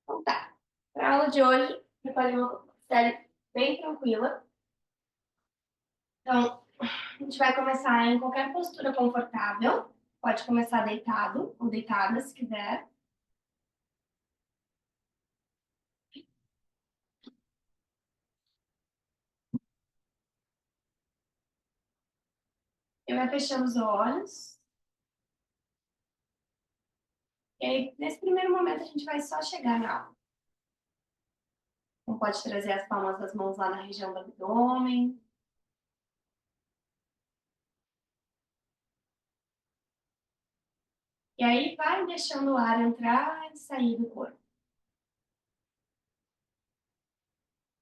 Então tá. Para a aula de hoje, preparei uma série bem tranquila. Então, a gente vai começar em qualquer postura confortável. Pode começar deitado ou deitada, se quiser. E vai fechando os olhos. E aí, nesse primeiro momento, a gente vai só chegar na aula. Então, pode trazer as palmas das mãos lá na região do abdômen. E aí, vai deixando o ar entrar e sair do corpo.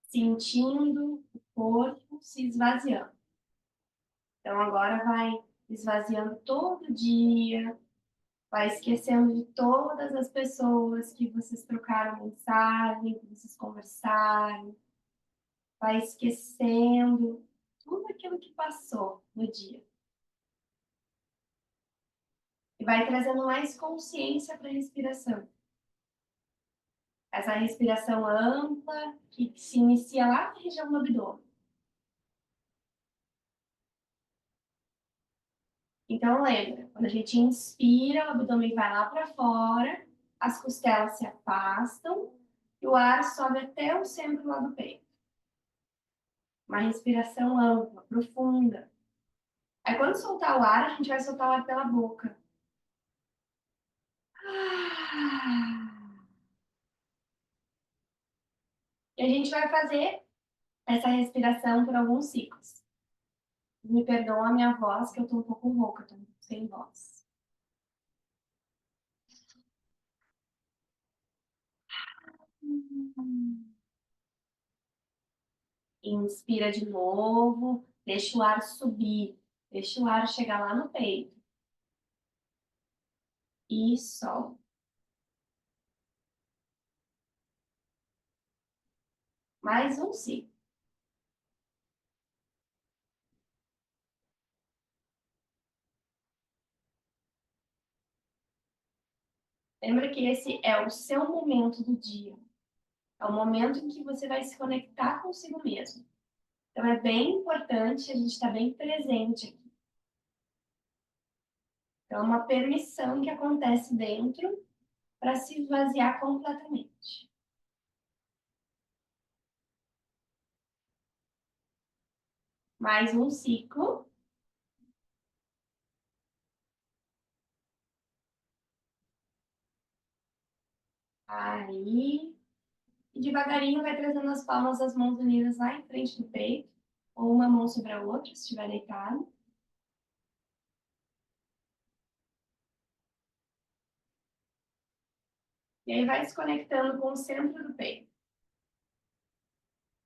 Sentindo o corpo se esvaziando. Então, agora vai esvaziando todo dia, vai esquecendo de todas as pessoas que vocês trocaram mensagem, que vocês conversaram, vai esquecendo tudo aquilo que passou no dia. E vai trazendo mais consciência para a respiração. Essa respiração ampla que se inicia lá na região do abdômen. Então, lembra, quando a gente inspira, o abdômen vai lá para fora, as costelas se afastam e o ar sobe até o centro lá do peito. Uma respiração ampla, profunda. Aí, quando soltar o ar, a gente vai soltar o ar pela boca. E a gente vai fazer essa respiração por alguns ciclos. Me perdoa a minha voz, que eu tô um pouco rouca, tô sem voz. Inspira de novo, deixa o ar subir, deixa o ar chegar lá no peito. E solta. Mais um ciclo. Lembra que esse é o seu momento do dia. É o momento em que você vai se conectar consigo mesmo. Então é bem importante a gente estar bem presente aqui. Então é uma permissão que acontece dentro para se esvaziar completamente. Mais um ciclo. Aí. E devagarinho vai trazendo as palmas das mãos unidas lá em frente do peito. Ou uma mão sobre a outra, se estiver deitado. E aí vai se conectando com o centro do peito.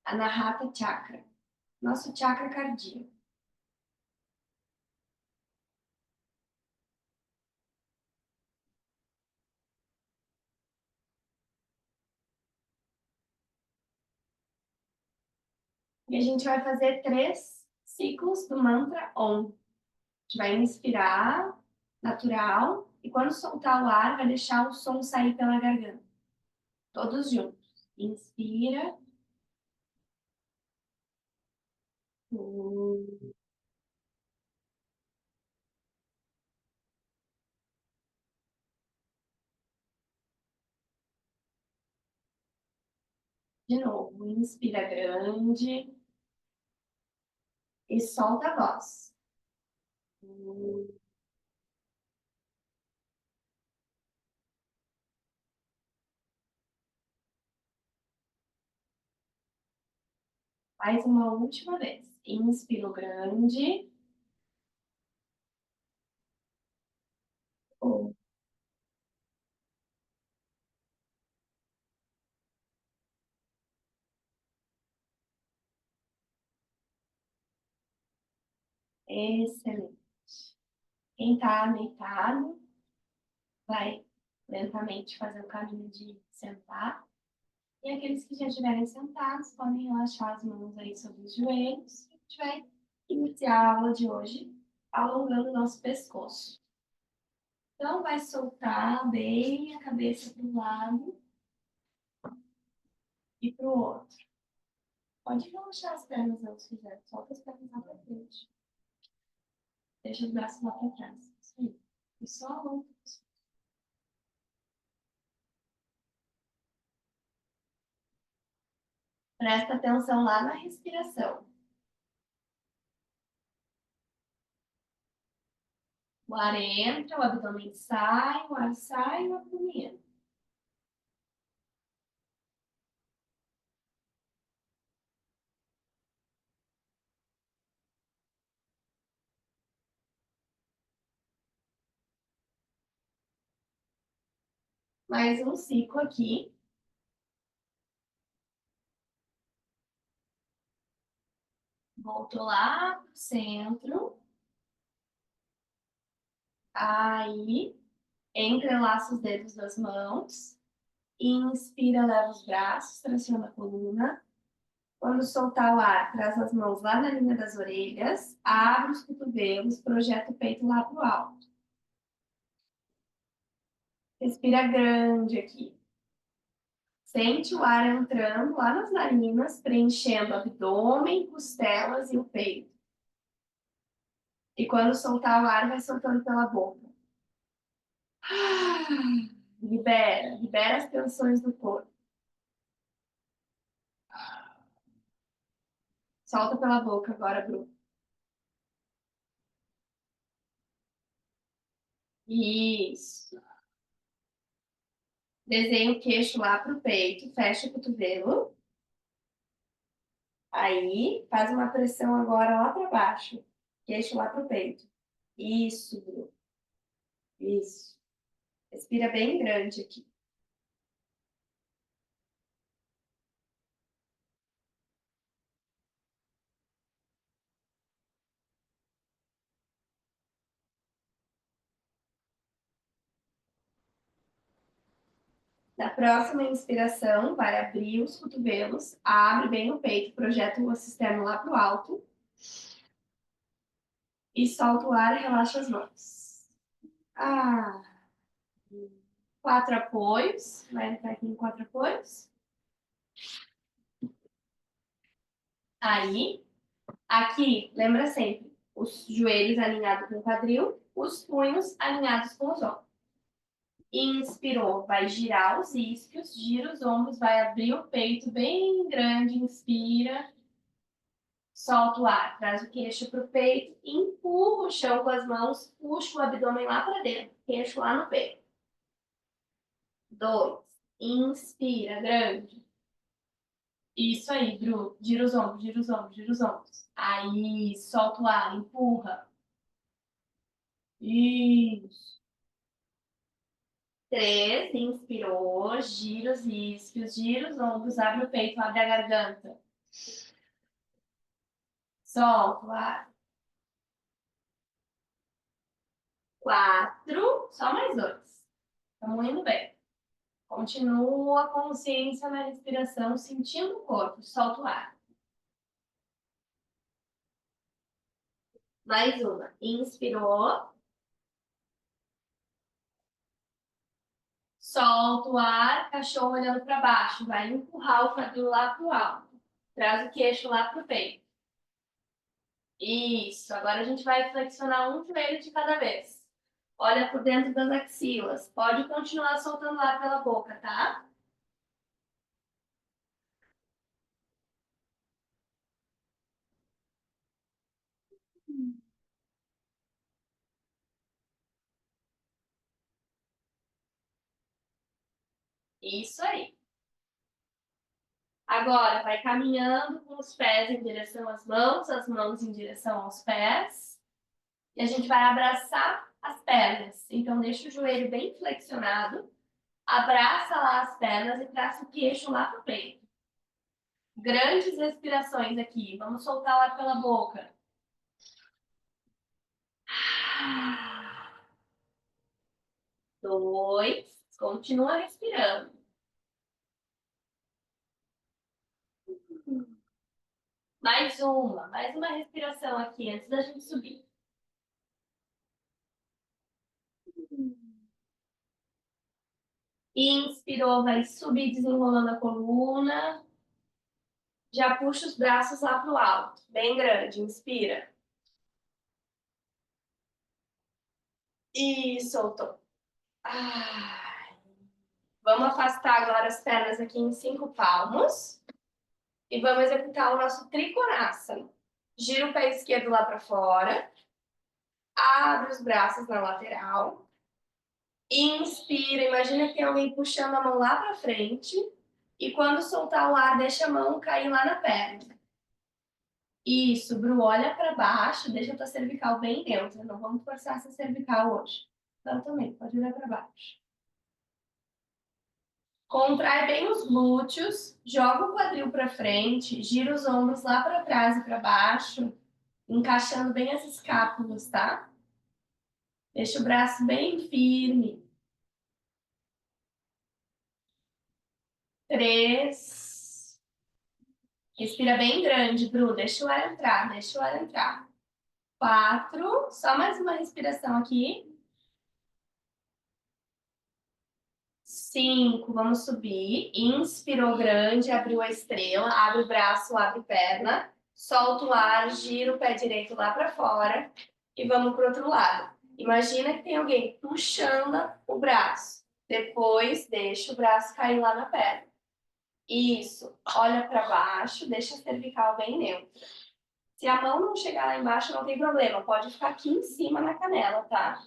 Anahata Chakra. Nosso chakra cardíaco. E a gente vai fazer 3 ciclos do mantra Om. A gente vai inspirar, natural, e quando soltar o ar, vai deixar o som sair pela garganta. Todos juntos. Inspira. De novo, inspira grande e solta a voz. Mais uma última vez. Inspiro grande. Excelente. Quem está deitado, vai lentamente fazer o caminho de sentar. E aqueles que já estiverem sentados, podem relaxar as mãos aí sobre os joelhos. A gente vai iniciar a aula de hoje alongando o nosso pescoço. Então, vai soltar bem a cabeça para um lado e para o outro. Pode relaxar as pernas não, se quiser. Solta as pernas lá para frente. Deixa os braços lá para trás. Isso aí. E só alonga. Presta atenção lá na respiração. O ar entra, o abdômen sai, o ar sai, o abdômen entra. Mais um ciclo aqui. Voltou lá pro centro. Aí, entrelaça os dedos das mãos. Inspira, leva os braços, traciona a coluna. Quando soltar o ar, traz as mãos lá na linha das orelhas, abre os cotovelos, projeta o peito lá pro alto. Respira grande aqui. Sente o ar entrando lá nas narinas, preenchendo abdômen, costelas e o peito. E quando soltar o ar, vai soltando pela boca. Libera, libera as tensões do corpo. Solta pela boca agora, Bruno. Isso. Desenha o queixo lá pro peito, fecha o cotovelo. Aí, faz uma pressão agora lá para baixo. Queixo lá pro peito. Isso, Bruno. Isso. Respira bem grande aqui. Na próxima inspiração, vai abrir os cotovelos, abre bem o peito, projeta o osso externo lá pro alto. E solta o ar e relaxa as mãos. Ah, 4 apoios. Vai entrar aqui em 4 apoios. Aí, aqui, lembra sempre, os joelhos alinhados com o quadril, os punhos alinhados com os ombros. Inspirou, vai girar os isquios, gira os ombros, vai abrir o peito bem grande, inspira. Solta o ar, traz o queixo para o peito, empurra o chão com as mãos, puxa o abdômen lá para dentro, queixo lá no peito. 2, inspira, grande. Isso aí, Bru. Gira os ombros, gira os ombros, gira os ombros. Aí, solta o ar, empurra. Isso. 3, inspirou, gira os isquios, gira os ombros, abre o peito, abre a garganta. Solta o ar. 4, só mais 2. Estamos indo bem. Continua a consciência na respiração, sentindo o corpo. Solta o ar. Mais uma. Inspirou. Solta o ar, cachorro olhando para baixo. Vai empurrar o quadril lá para o alto. Traz o queixo lá para o peito. Isso. Agora a gente vai flexionar um joelho de cada vez. Olha por dentro das axilas. Pode continuar soltando ar pela boca, tá? Isso aí. Agora, vai caminhando com os pés em direção às mãos, as mãos em direção aos pés. E a gente vai abraçar as pernas. Então, deixa o joelho bem flexionado. Abraça lá as pernas e traz o queixo lá pro peito. Grandes respirações aqui. Vamos soltar o ar pela boca. 2. Continua respirando. Mais uma respiração aqui antes da gente subir. Inspirou, vai subir desenrolando a coluna. Já puxa os braços lá pro alto, bem grande. Inspira. E soltou. Ai. Vamos afastar agora as pernas aqui em 5 palmos. E vamos executar o nosso Trikonasana. Gira o pé esquerdo lá para fora. Abre os braços na lateral. Inspira, imagina que tem alguém puxando a mão lá para frente. E quando soltar o ar, deixa a mão cair lá na perna. Isso, Bru, olha para baixo, deixa a tua cervical bem neutra. Não vamos forçar essa cervical hoje. Então também, pode olhar para baixo. Contrai bem os glúteos, joga o quadril para frente, gira os ombros lá para trás e para baixo, encaixando bem as escápulas, tá? Deixa o braço bem firme. 3. Respira bem grande, Bru. Deixa o ar entrar, deixa o ar entrar. 4. Só mais uma respiração aqui. 5. Vamos subir. Inspirou grande, abriu a estrela, abre o braço, abre perna. Solta o ar, gira o pé direito lá para fora. E vamos para o outro lado. Imagina que tem alguém puxando o braço. Depois, deixa o braço cair lá na perna. Isso. Olha para baixo, deixa a cervical bem neutra. Se a mão não chegar lá embaixo, não tem problema. Pode ficar aqui em cima na canela, tá?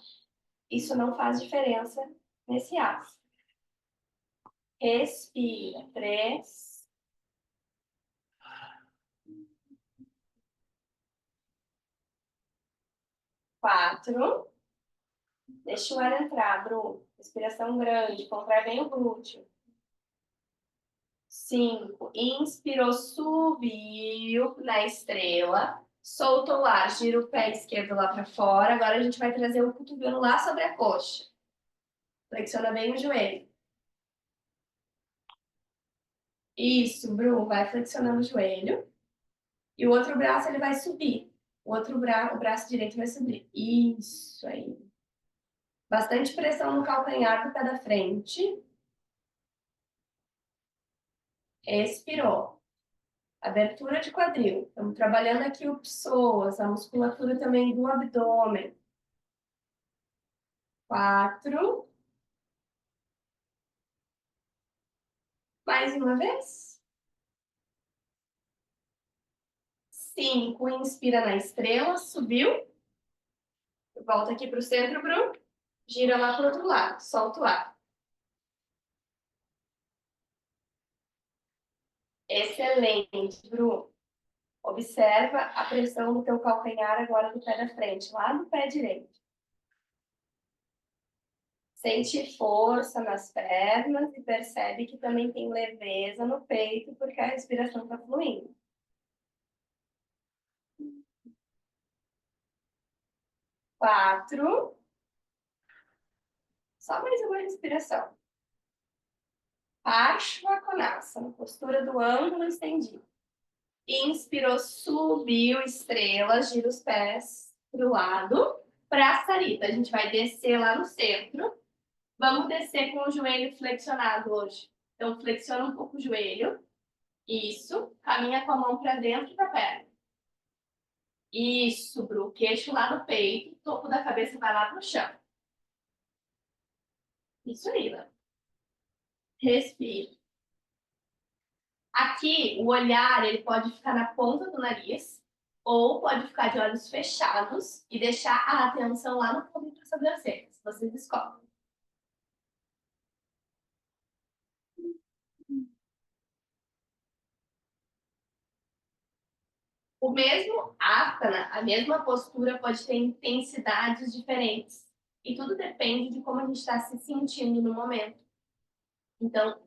Isso não faz diferença nesse ato. Respira. 3. 4. Deixa o ar entrar, Bru. Respiração grande. Contrai bem o glúteo. 5. Inspirou, subiu na estrela. Soltou o ar, gira o pé esquerdo lá para fora. Agora a gente vai trazer o cotovelo lá sobre a coxa. Flexiona bem o joelho. Isso, Bru, vai flexionando o joelho. E o outro braço ele vai subir. O braço direito vai subir. Isso aí. Bastante pressão no calcanhar do pé da frente. Expirou. Abertura de quadril. Estamos trabalhando aqui o psoas, a musculatura também do abdômen. 4. Mais uma vez. 5. Inspira na estrela, subiu. Volta aqui para o centro, Bru. Gira lá para o outro lado. Solta o ar. Excelente, Bru. Observa a pressão do teu calcanhar agora do pé da frente, lá no pé direito. Sente força nas pernas e percebe que também tem leveza no peito, porque a respiração está fluindo. 4. Só mais uma respiração. Parshvakonasana, postura do ângulo estendido. Inspirou, subiu, estrela, gira os pés para o lado. Para Sarita, a gente vai descer lá no centro. Vamos descer com o joelho flexionado hoje. Então, flexiona um pouco o joelho. Isso. Caminha com a mão para dentro da perna. Isso, Bru. Queixo lá no peito. Topo da cabeça vai lá pro chão. Isso aí, Léo. Respira. Aqui, o olhar, ele pode ficar na ponta do nariz ou pode ficar de olhos fechados e deixar a atenção lá no fundo das sobrancelhas. Vocês escolhem. O mesmo asana, a mesma postura pode ter intensidades diferentes. E tudo depende de como a gente está se sentindo no momento. Então,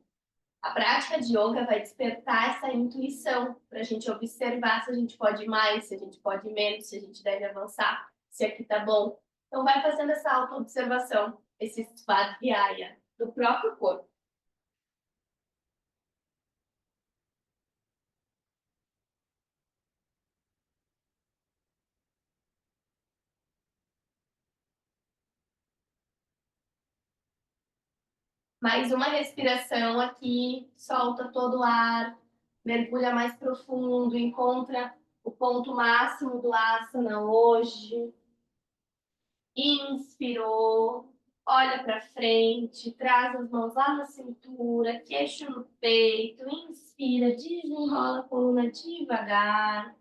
a prática de yoga vai despertar essa intuição para a gente observar se a gente pode ir mais, se a gente pode ir menos, se a gente deve avançar, se aqui tá bom. Então, vai fazendo essa auto-observação, esse svadhyaya do próprio corpo. Mais uma respiração aqui, solta todo o ar, mergulha mais profundo, encontra o ponto máximo do asana hoje. Inspirou, olha para frente, traz as mãos lá na cintura, queixo no peito, inspira, desenrola a coluna devagar.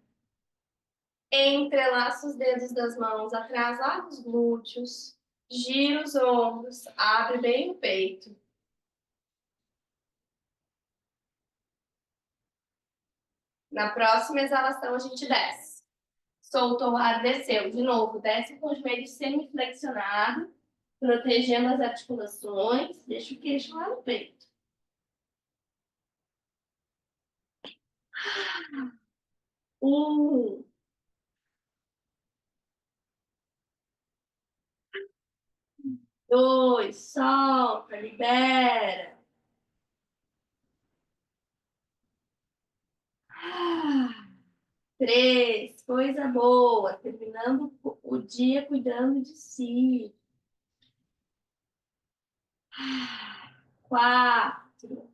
Entrelaça os dedos das mãos atrás lá dos glúteos, gira os ombros, abre bem o peito. Na próxima exalação a gente desce. Soltou o ar, desceu. De novo, desce com os joelhos semiflexionados, protegendo as articulações. Deixa o queixo lá no peito. Um, dois, solta, libera. Três, coisa boa. Terminando o dia cuidando de si. Quatro.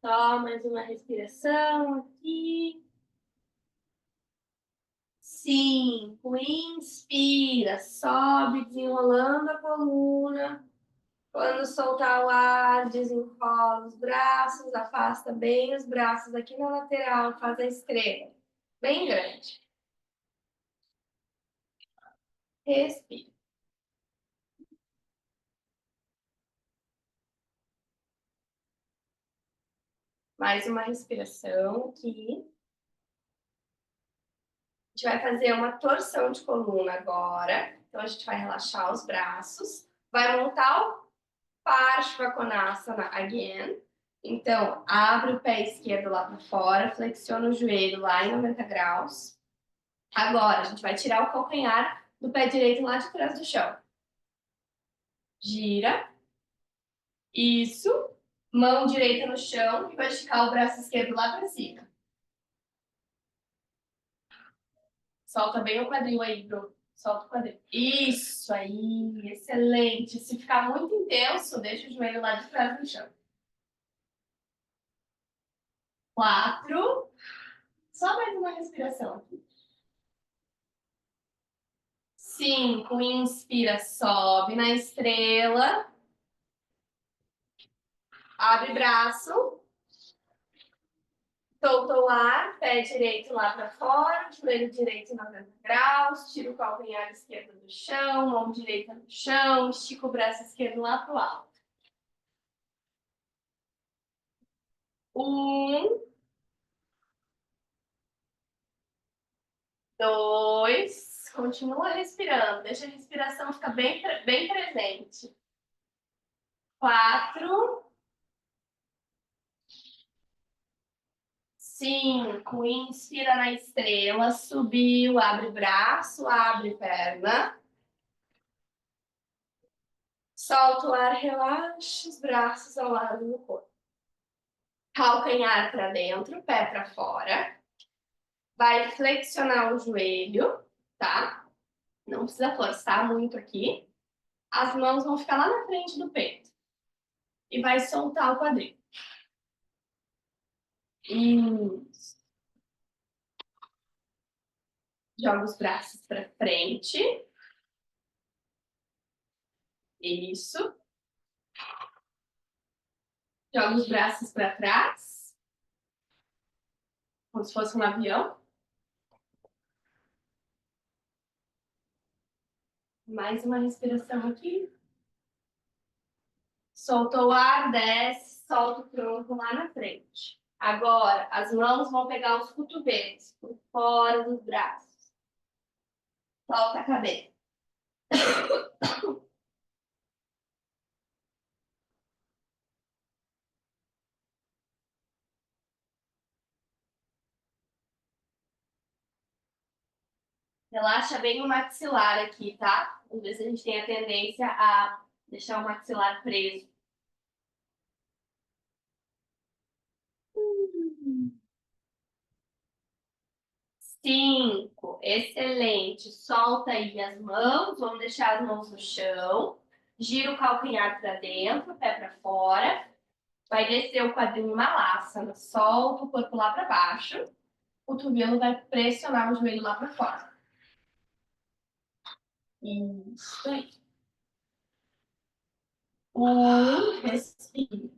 Só mais uma respiração aqui. Cinco. Inspira, sobe, desenrolando a coluna. Quando soltar o ar, desenrola os braços, afasta bem os braços aqui na lateral, faz a estrela. Bem grande. Respira. Mais uma respiração aqui. A gente vai fazer uma torção de coluna agora. Então, a gente vai relaxar os braços. Vai montar o Parshvakonasana again. Então, abre o pé esquerdo lá para fora, flexiona o joelho lá em 90 graus. Agora, a gente vai tirar o calcanhar do pé direito lá de trás do chão. Gira. Isso. Mão direita no chão e vai esticar o braço esquerdo lá para cima. Solta bem o quadril aí, Bru. Solta o quadril. Isso aí, excelente. Se ficar muito intenso, deixa o joelho lá de trás no chão. 4. Só mais uma respiração aqui. 5. Inspira, sobe na estrela. Abre braço. Solta o ar, pé direito lá para fora, joelho direito em 90 graus, tira o calcanhar esquerdo do chão, mão direita no chão, estica o braço esquerdo lá para o alto. 1, 2, continua respirando, deixa a respiração ficar bem presente. 4, 5, inspira na estrela, subiu, abre braço, abre perna. Solta o ar, relaxa os braços ao lado do corpo. Calcanhar para dentro, pé para fora. Vai flexionar o joelho, tá? Não precisa forçar muito aqui. As mãos vão ficar lá na frente do peito. E vai soltar o quadril. Isso. Joga os braços para frente. Isso. Joga os braços para trás. Como se fosse um avião. Mais uma respiração aqui. Soltou o ar, desce, solta o tronco lá na frente. Agora, as mãos vão pegar os cotovelos por fora dos braços. Solta a cabeça. Relaxa bem o maxilar aqui, tá? Às vezes a gente tem a tendência a deixar o maxilar preso. 5, excelente. Solta aí as mãos, vamos deixar as mãos no chão. Gira o calcanhar para dentro, pé para fora. Vai descer o quadril em Malasana. Solta o corpo lá para baixo. O cotovelo vai pressionar o joelho lá para fora. Isso aí. Respira.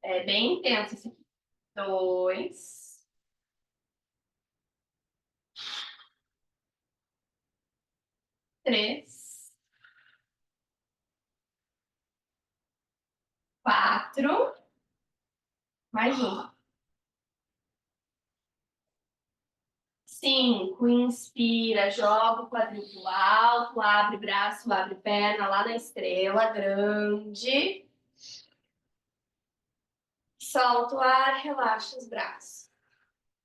É bem intenso esse aqui. 2, 3, 4, mais um. 5, inspira, joga o quadril pro alto, abre braço, abre perna lá na estrela grande. Solta o ar, relaxa os braços.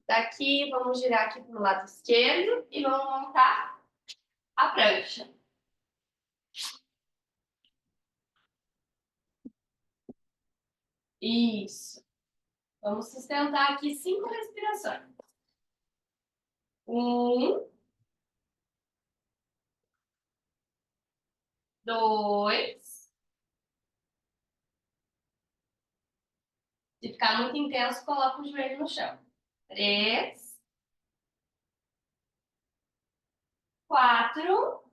Daqui, vamos girar aqui pro lado esquerdo e vamos montar a prancha. Isso. Vamos sustentar aqui 5 respirações. 1, 2. Se ficar muito intenso, coloca o joelho no chão. 3, 4,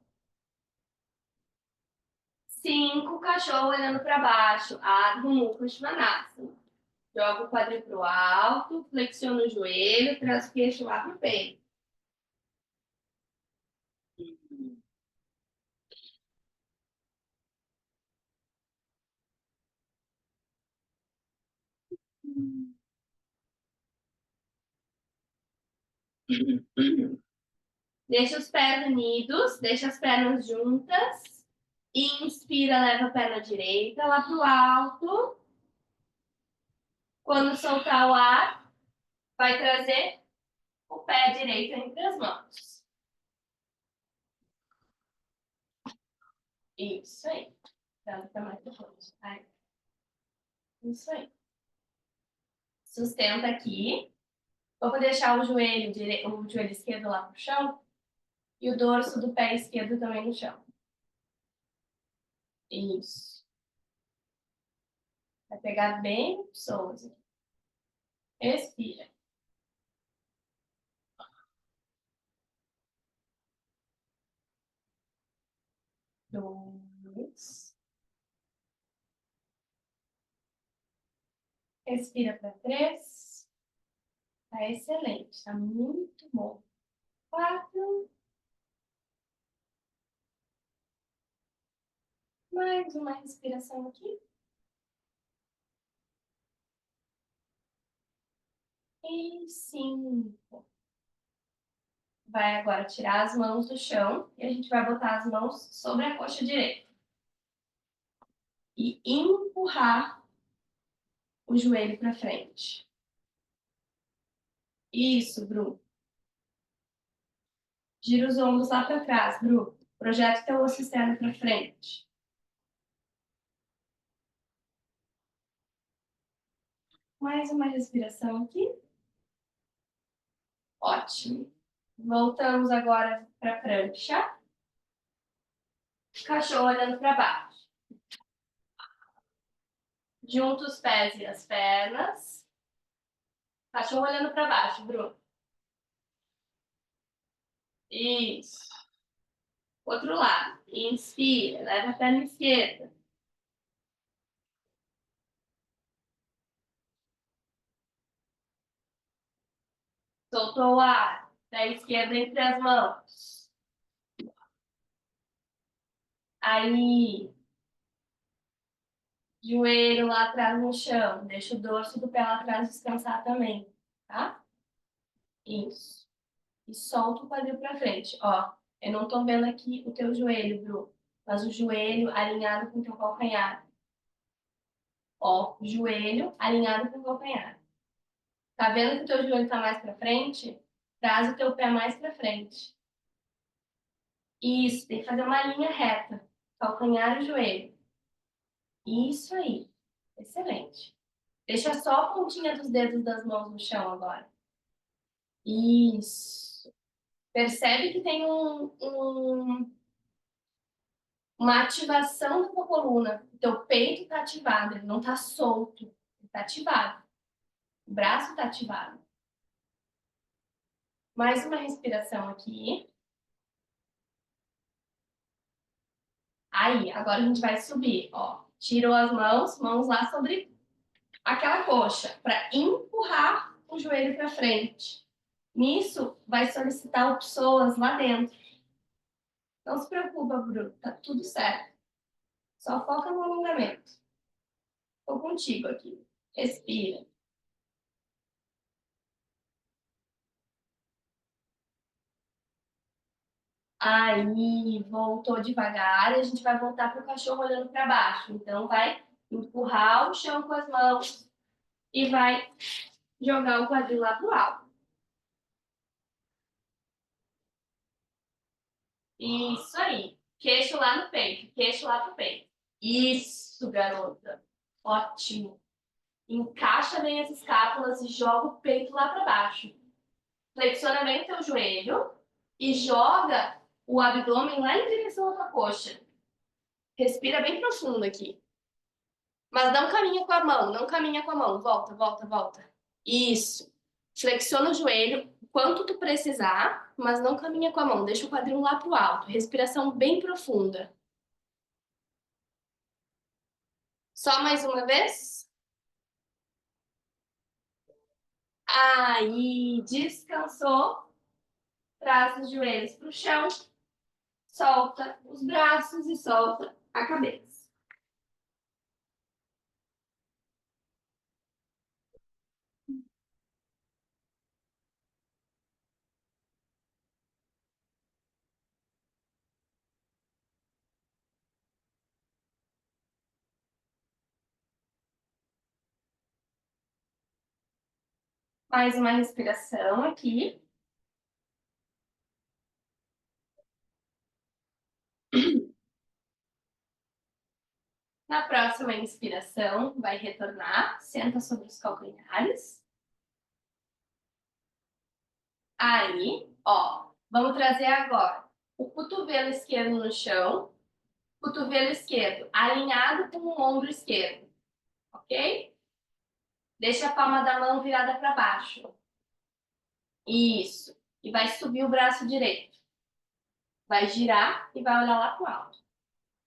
5, cachorro olhando para baixo. Adho Mukha Svanasana. Joga o quadril para o alto, flexiona o joelho, traz o queixo lá para o peito. Deixa os pés unidos, deixa as pernas juntas. Inspira, leva a perna direita lá para o alto. Quando soltar o ar, vai trazer o pé direito entre as mãos. Isso aí. Tá mais depois. Isso aí. Sustenta aqui. Vou deixar o joelho esquerdo lá pro chão e o dorso do pé esquerdo também no chão. Isso. Vai pegar bem solto aqui. Respira. 2. Respira para 3. Tá excelente, tá muito bom. 4. Mais uma respiração aqui. E 5. Vai agora tirar as mãos do chão e a gente vai botar as mãos sobre a coxa direita. E empurrar o joelho para frente. Isso, Bru. Gira os ombros lá para trás, Bru. Projeta o teu osso externo para frente. Mais uma respiração aqui. Ótimo. Voltamos agora para a prancha. Cachorro olhando para baixo. Junta os pés e as pernas. Cachorro olhando para baixo, Bru. Isso. Outro lado. Inspira, leva a perna esquerda. Soltou o ar. Pé esquerdo entre as mãos. Aí, joelho lá atrás no chão. Deixa o dorso do pé lá atrás descansar também, tá? Isso. E solta o quadril pra frente. Ó, eu não tô vendo aqui o teu joelho, Bru. Mas o joelho alinhado com o teu calcanhar. Ó, joelho alinhado com o calcanhar. Tá vendo que o teu joelho tá mais pra frente? Traz o teu pé mais pra frente. Isso, tem que fazer uma linha reta. Calcanhar e joelho. Isso aí. Excelente. Deixa só a pontinha dos dedos das mãos no chão agora. Isso. Percebe que tem uma ativação da tua coluna. O teu peito está ativado, ele não está solto, ele está ativado. O braço está ativado. Mais uma respiração aqui. Aí, agora a gente vai subir, ó. Tirou as mãos, mãos lá sobre aquela coxa, para empurrar o joelho para frente. Nisso, vai solicitar o psoas lá dentro. Não se preocupa, Bruno, tá tudo certo. Só foca no alongamento. Tô contigo aqui. Respira. Aí, voltou devagar e a gente vai voltar para o cachorro olhando para baixo. Então, vai empurrar o chão com as mãos e vai jogar o quadril lá pro alto. Isso aí. Queixo lá no peito, queixo lá pro peito. Isso, garota. Ótimo. Encaixa bem as escápulas e joga o peito lá para baixo. Flexiona bem o teu joelho e joga o abdômen lá em direção à tua coxa. Respira bem profundo aqui. Mas não caminha com a mão, não caminha com a mão. Volta, volta, volta. Isso. Flexiona o joelho o quanto tu precisar, mas não caminha com a mão. Deixa o quadril lá pro alto. Respiração bem profunda. Só mais uma vez. Aí, descansou. Traz os joelhos pro chão. Solta os braços e solta a cabeça. Mais uma respiração aqui. Na próxima inspiração, vai retornar, senta sobre os calcanhares. Aí, ó, vamos trazer agora o cotovelo esquerdo no chão, cotovelo esquerdo alinhado com o ombro esquerdo, ok? Deixa a palma da mão virada para baixo. Isso. E vai subir o braço direito. Vai girar e vai olhar lá pro alto.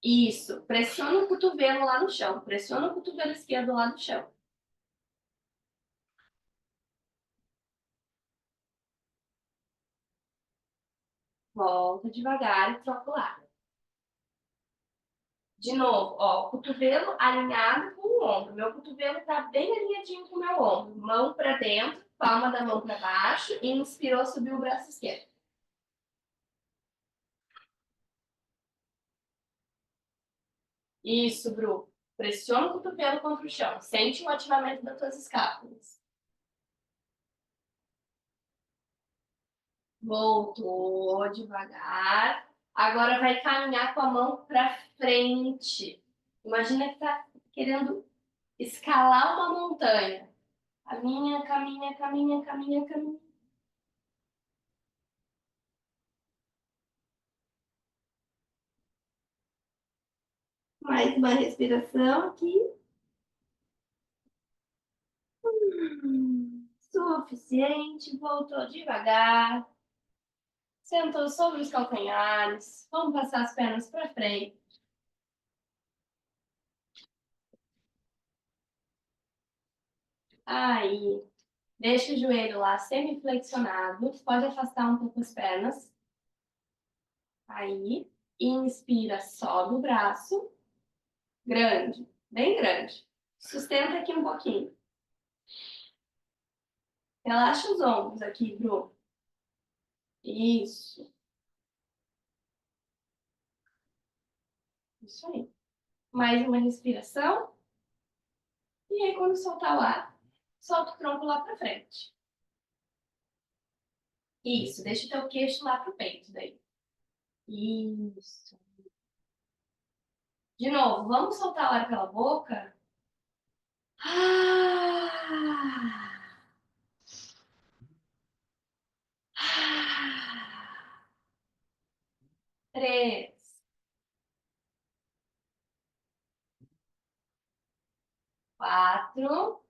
Isso. Pressiona o cotovelo lá no chão. Pressiona o cotovelo esquerdo lá no chão. Volta devagar e troca o lado. De novo, ó, o cotovelo alinhado com o ombro. Meu cotovelo tá bem alinhadinho com o meu ombro. Mão para dentro, palma da mão para baixo. Inspirou, subiu o braço esquerdo. Isso, Bru. Pressiona o cotovelo contra o chão. Sente o ativamento das tuas escápulas. Voltou devagar. Agora vai caminhar com a mão para frente. Imagina que tá querendo escalar uma montanha. Caminha, caminha, caminha, caminha, caminha. Mais uma respiração aqui. Suficiente. Voltou devagar. Sentou sobre os calcanhares. Vamos passar as pernas para frente. Aí. Deixa o joelho lá semi-flexionado. Pode afastar um pouco as pernas. Aí. Inspira, sobe o braço. Grande. Bem grande. Sustenta aqui um pouquinho. Relaxa os ombros aqui, Bru. Isso. Isso aí. Mais uma respiração. E aí, quando soltar o ar, solta o tronco lá para frente. Isso, deixa o teu queixo lá pro peito daí. Isso. De novo, vamos soltar o ar pela boca. Ah. Ah. 3, 4.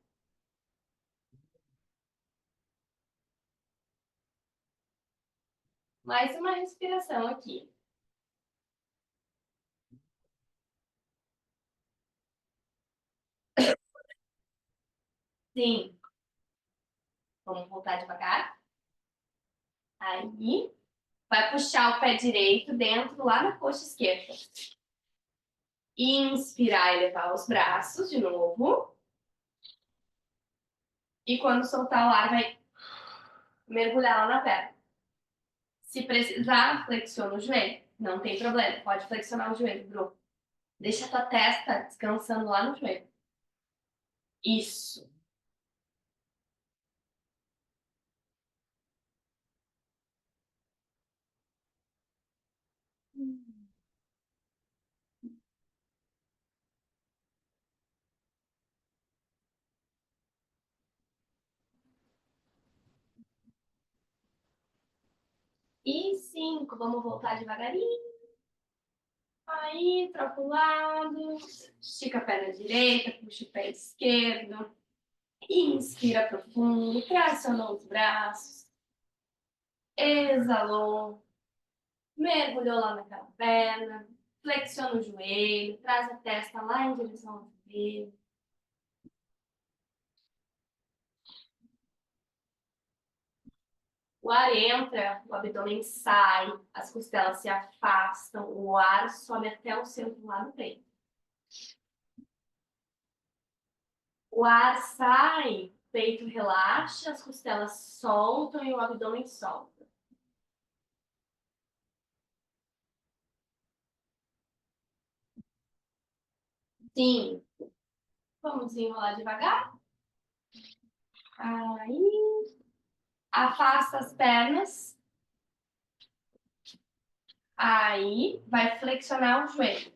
Mais uma respiração aqui. 5. Vamos voltar devagar. Aí, vai puxar o pé direito dentro, lá na coxa esquerda. Inspirar e levar os braços de novo. E quando soltar o ar, vai mergulhar lá na perna. Se precisar, flexiona o joelho. Não tem problema, pode flexionar o joelho, Bruno. Deixa a tua testa descansando lá no joelho. Isso. E 5. Vamos voltar devagarinho. Aí, troca o lado. Estica a perna direita, puxa o pé esquerdo. Inspira profundo, tracionou os braços. Exalou. Mergulhou lá naquela perna. Flexiona o joelho, traz a testa lá em direção ao joelho. O ar entra, o abdômen sai, as costelas se afastam, o ar sobe até o centro lá do peito. O ar sai, o peito relaxa, as costelas soltam e o abdômen solta. Sim. Vamos desenrolar devagar. Aí. Afasta as pernas. Aí, vai flexionar o joelho.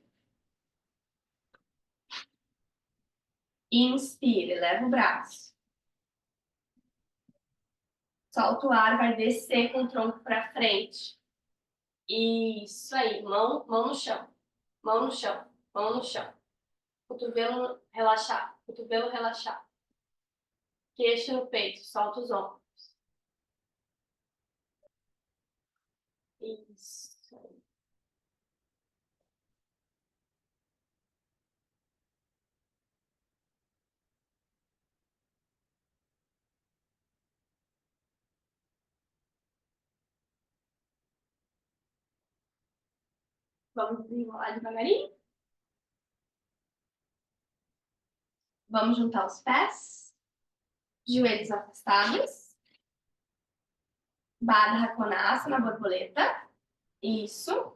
Inspire, leva o braço. Solta o ar, vai descer com o tronco para frente. Isso aí, mão no chão. Mão no chão, mão no chão. Cotovelo relaxar, cotovelo relaxar. Queixo no peito, solta os ombros. Isso. Vamos desenrolar devagarinho. Vamos juntar os pés. Joelhos afastados. Baddha Konasana, borboleta. Isso.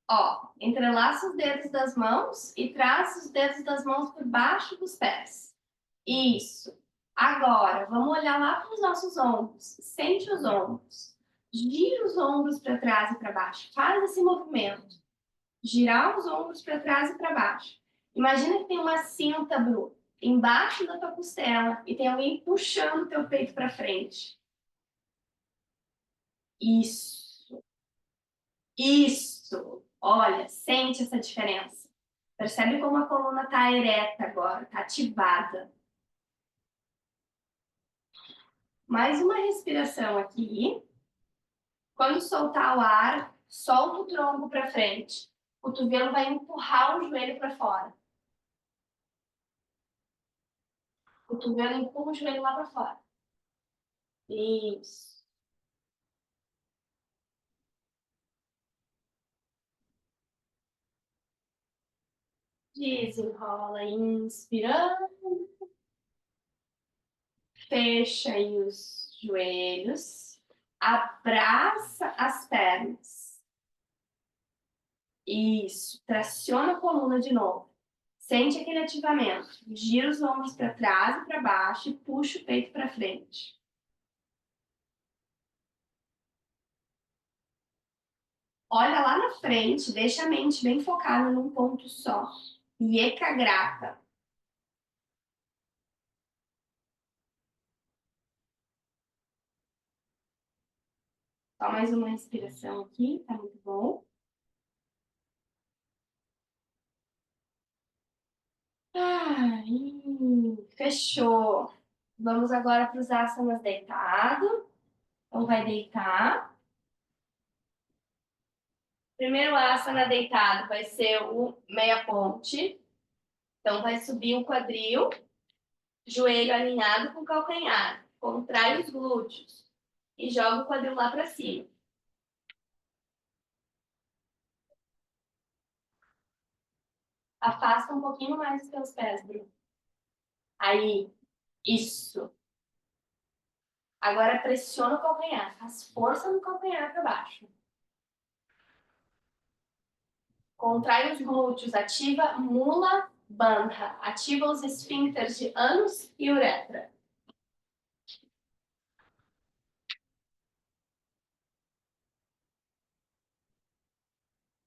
Ó, entrelaça os dedos das mãos e traz os dedos das mãos por baixo dos pés. Isso. Agora, vamos olhar lá para os nossos ombros. Sente os ombros. Gira os ombros para trás e para baixo. Faz esse movimento. Girar os ombros para trás e para baixo. Imagina que tem uma cinta, Bru, embaixo da tua costela e tem alguém puxando o teu peito para frente. Isso. Isso. Olha, sente essa diferença. Percebe como a coluna está ereta agora, está ativada. Mais uma respiração aqui. Quando soltar o ar, solta o tronco para frente. O cotovelo vai empurrar o joelho para fora. O cotovelo empurra o joelho lá para fora. Isso. Desenrola, inspirando. Fecha aí os joelhos. Abraça as pernas. Isso. Traciona a coluna de novo. Sente aquele ativamento. Gira os ombros para trás e para baixo e puxa o peito para frente. Olha lá na frente, deixa a mente bem focada num ponto só. Ekagrata. Só mais uma respiração aqui, tá muito bom. Ah, Fechou. Vamos agora para os asanas deitado. Então, vai deitar. Primeiro asana deitado vai ser o meia ponte. Então, vai subir o quadril, joelho alinhado com o calcanhar. Contrai os glúteos e joga o quadril lá para cima. Afasta um pouquinho mais os teus pés, Bruno. Aí, isso. Agora pressiona o calcanhar. Faz força no calcanhar para baixo. Contrai os glúteos. Ativa mula bandha. Ativa os esfíncteres de ânus e uretra.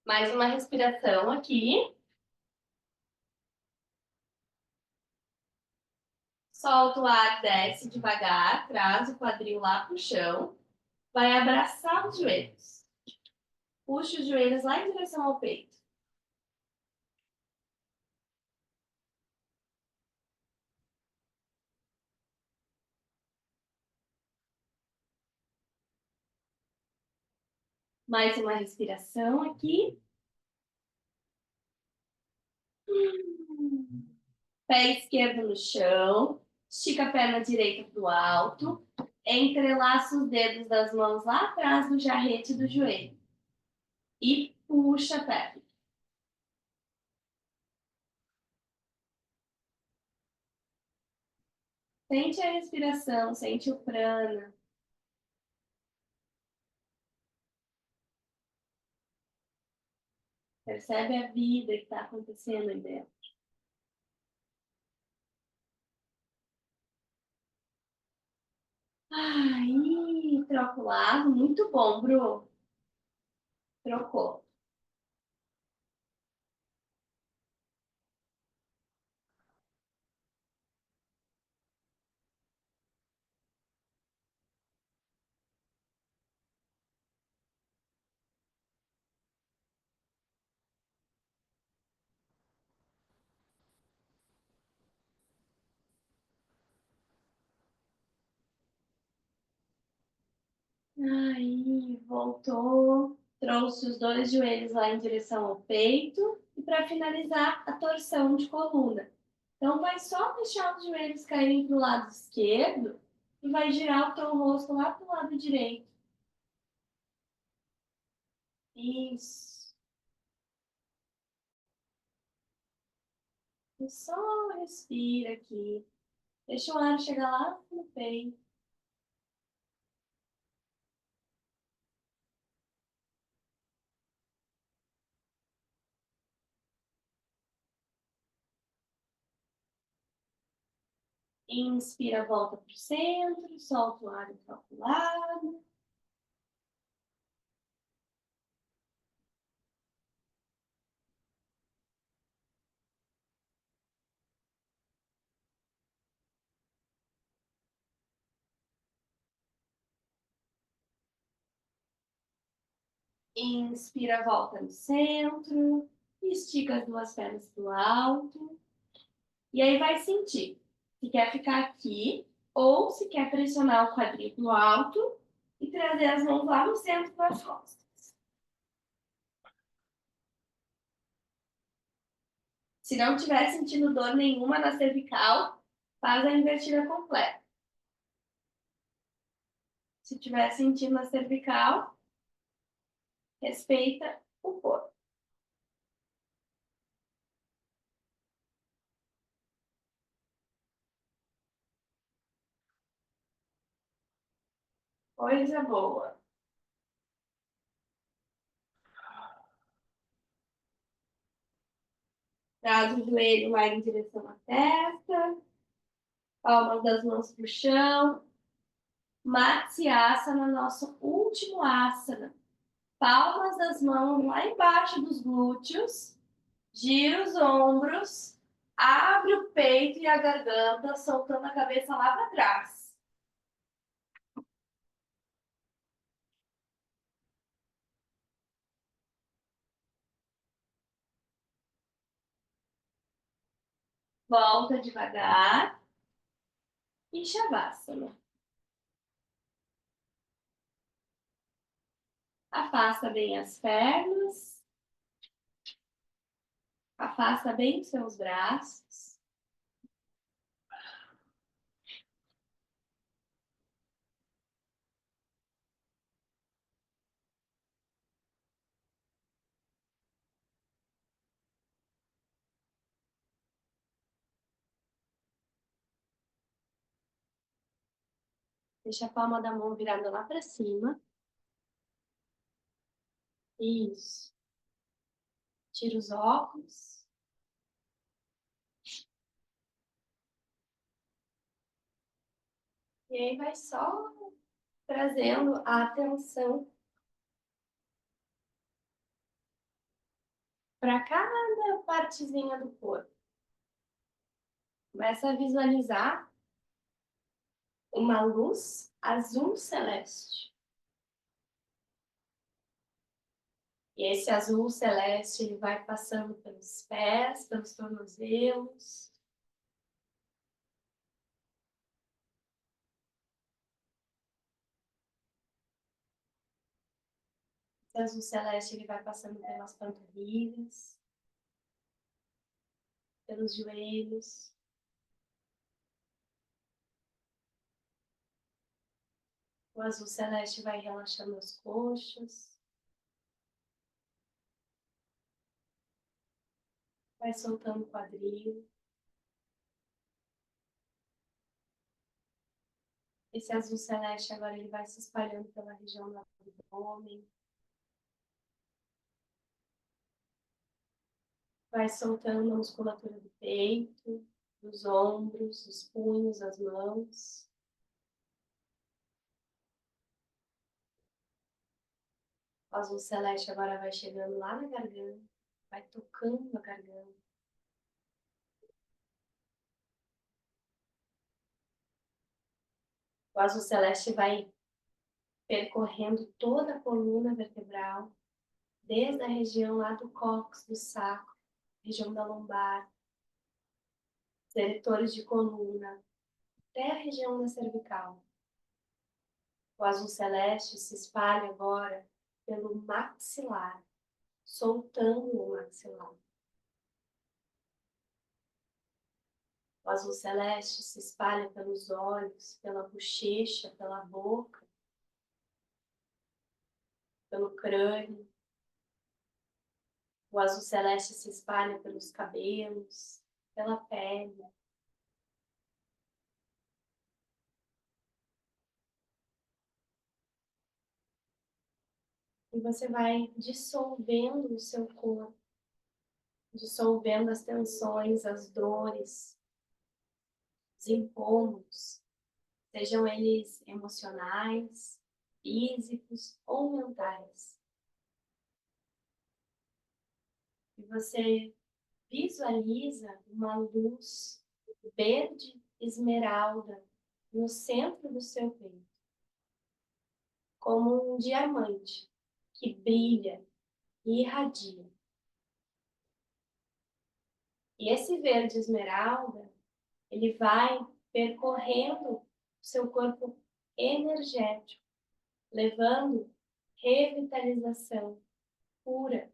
Mais uma respiração aqui. Solta o ar, desce devagar, traz o quadril lá pro chão. Vai abraçar os joelhos. Puxa os joelhos lá em direção ao peito. Mais uma respiração aqui. Pé esquerdo no chão. Estica a perna direita para o alto. Entrelaça os dedos das mãos lá atrás do jarrete do joelho. E puxa a perna. Sente a respiração, sente o prana. Percebe a vida que está acontecendo aí dentro. Aí, troca o lado. Muito bom, Bru. Trocou. Aí, voltou. Trouxe os dois joelhos lá em direção ao peito. E para finalizar, a torção de coluna. Então, vai só deixar os joelhos caírem para o lado esquerdo e vai girar o teu rosto lá para o lado direito. Isso. E só respira aqui. Deixa o ar chegar lá no peito. Inspira, volta para o centro, solta o ar para o lado. Inspira, volta no centro. Estica as duas pernas para o alto. E aí vai sentir se quer ficar aqui ou se quer pressionar o quadril no alto e trazer as mãos lá no centro das costas. Se não tiver sentindo dor nenhuma na cervical, faz a invertida completa. Se tiver sentindo na cervical, respeita o corpo. Coisa boa. Traz o joelho lá em direção à testa. Palmas das mãos para o chão. Matsyasana, nosso último asana. Palmas das mãos lá embaixo dos glúteos. Gira os ombros. Abre o peito e a garganta, soltando a cabeça lá para trás. Volta devagar. E Shavasana. Afasta bem as pernas. Afasta bem os seus braços. Deixa a palma da mão virada lá para cima. Isso. Tira os óculos. E aí vai só trazendo a atenção para cada partezinha do corpo. Começa a visualizar uma luz azul celeste. E esse azul celeste ele vai passando pelos pés, pelos tornozelos. Esse azul celeste ele vai passando pelas panturrilhas, pelos joelhos. O azul celeste vai relaxando as coxas. Vai soltando o quadril. Esse azul celeste agora ele vai se espalhando pela região do abdômen. Vai soltando a musculatura do peito, dos ombros, dos punhos, as mãos. O azul celeste agora vai chegando lá na garganta, vai tocando a garganta. O azul celeste vai percorrendo toda a coluna vertebral, desde a região lá do cóccix, do sacro, região da lombar, os eretores de coluna, até a região da cervical. O azul celeste se espalha agora pelo maxilar, soltando o maxilar. O azul celeste se espalha pelos olhos, pela bochecha, pela boca, pelo crânio. O azul celeste se espalha pelos cabelos, pela pele. E você vai dissolvendo o seu corpo, dissolvendo as tensões, as dores, os incômodos, sejam eles emocionais, físicos ou mentais. E você visualiza uma luz verde esmeralda no centro do seu peito, como um diamante que brilha e irradia. E esse verde esmeralda, ele vai percorrendo o seu corpo energético, levando revitalização, cura.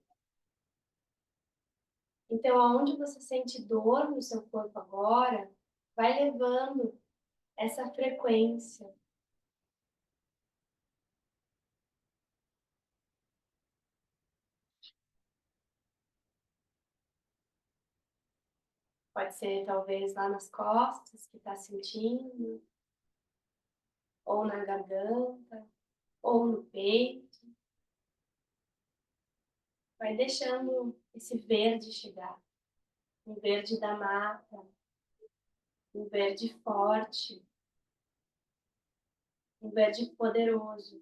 Então, aonde você sente dor no seu corpo agora, vai levando essa frequência. Pode ser talvez lá nas costas que está sentindo, ou na garganta, ou no peito. Vai deixando esse verde chegar, um verde da mata, um verde forte, um verde poderoso.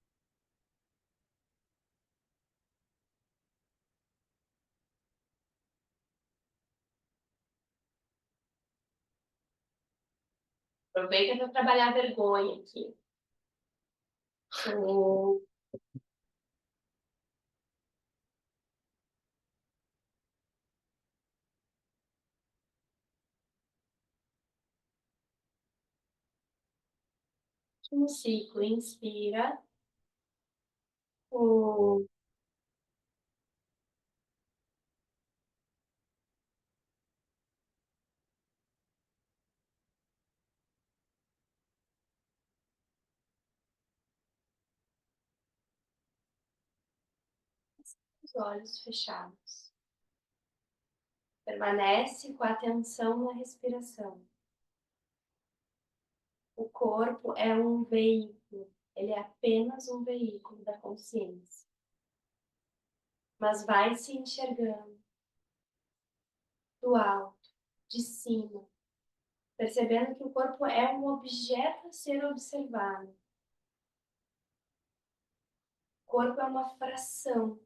Aproveita para trabalhar a vergonha aqui. O último ciclo, inspira. O os olhos fechados. Permanece com a atenção na respiração. O corpo é um veículo, ele é apenas um veículo da consciência. Mas vai se enxergando do alto, de cima, percebendo que o corpo é um objeto a ser observado. O corpo é uma fração.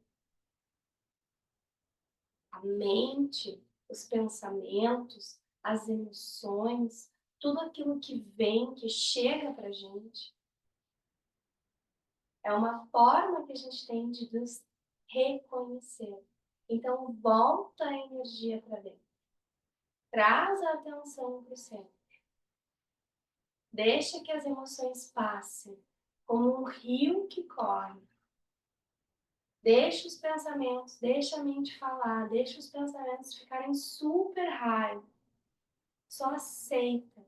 A mente, os pensamentos, as emoções, tudo aquilo que vem, que chega pra gente, é uma forma que a gente tem de nos reconhecer. Então, volta a energia para dentro. Traz a atenção para o centro. Deixa que as emoções passem, como um rio que corre. Deixa os pensamentos, deixa a mente falar, deixa os pensamentos ficarem super raiva. Só aceita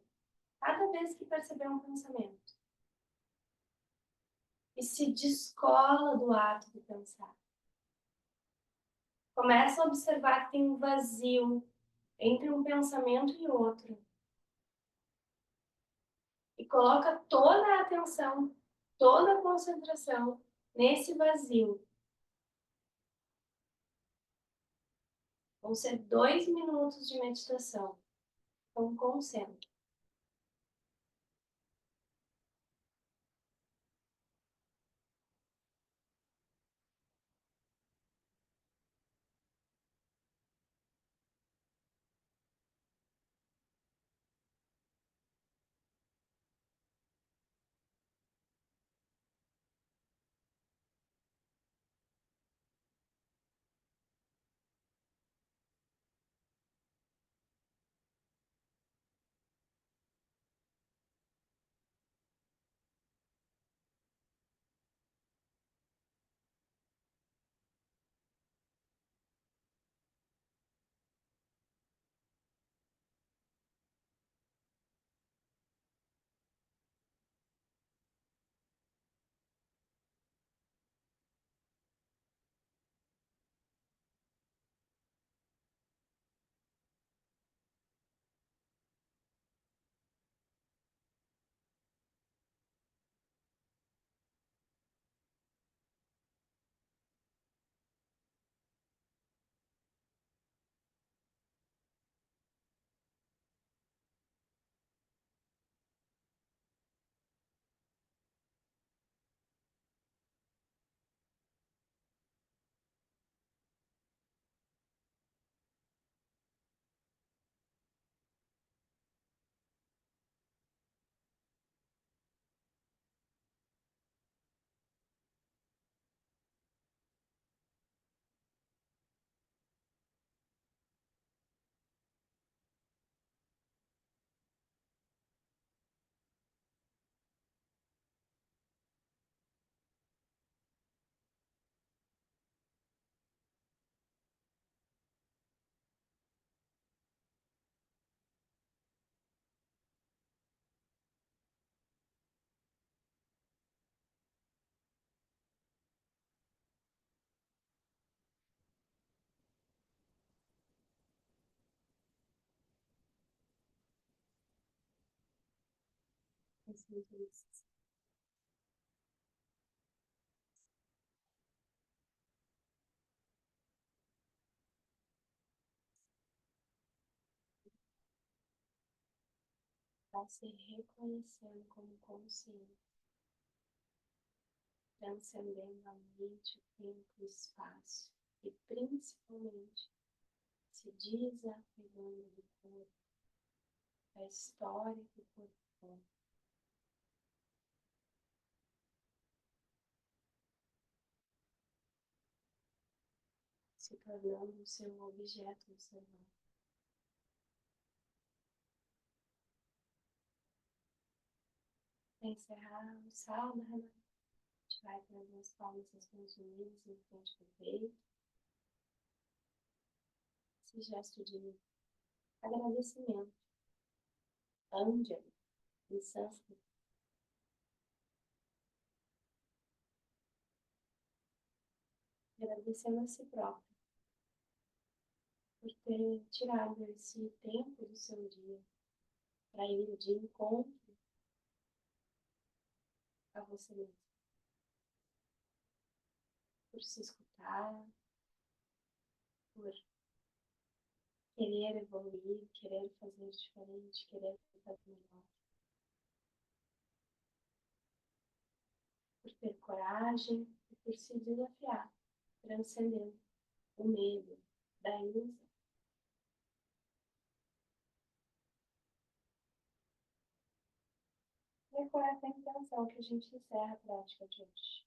cada vez que perceber um pensamento. E se descola do ato de pensar. Começa a observar que tem um vazio entre um pensamento e outro. E coloca toda a atenção, toda a concentração nesse vazio. Vão ser 2 minutos de meditação. Então, concentra. Vai se reconhecendo como consciente, transcendendo a mente, o tempo e o espaço. E principalmente, se desapegando do corpo, da história que o corpo forma. Se tornando o seu objeto observado. Para encerrar o salmo, a gente vai trazer as palmas das mãos unidas em frente ao peito. Esse gesto de agradecimento. Anjali, em sânscrito. Agradecendo a si próprio por ter tirado esse tempo do seu dia para ir de encontro a você mesmo. Por se escutar, por querer evoluir, querer fazer diferente, querer fazer melhor. Por ter coragem e por se desafiar, transcendendo o medo da ilusão. E é com essa intenção que a gente encerra a prática de hoje.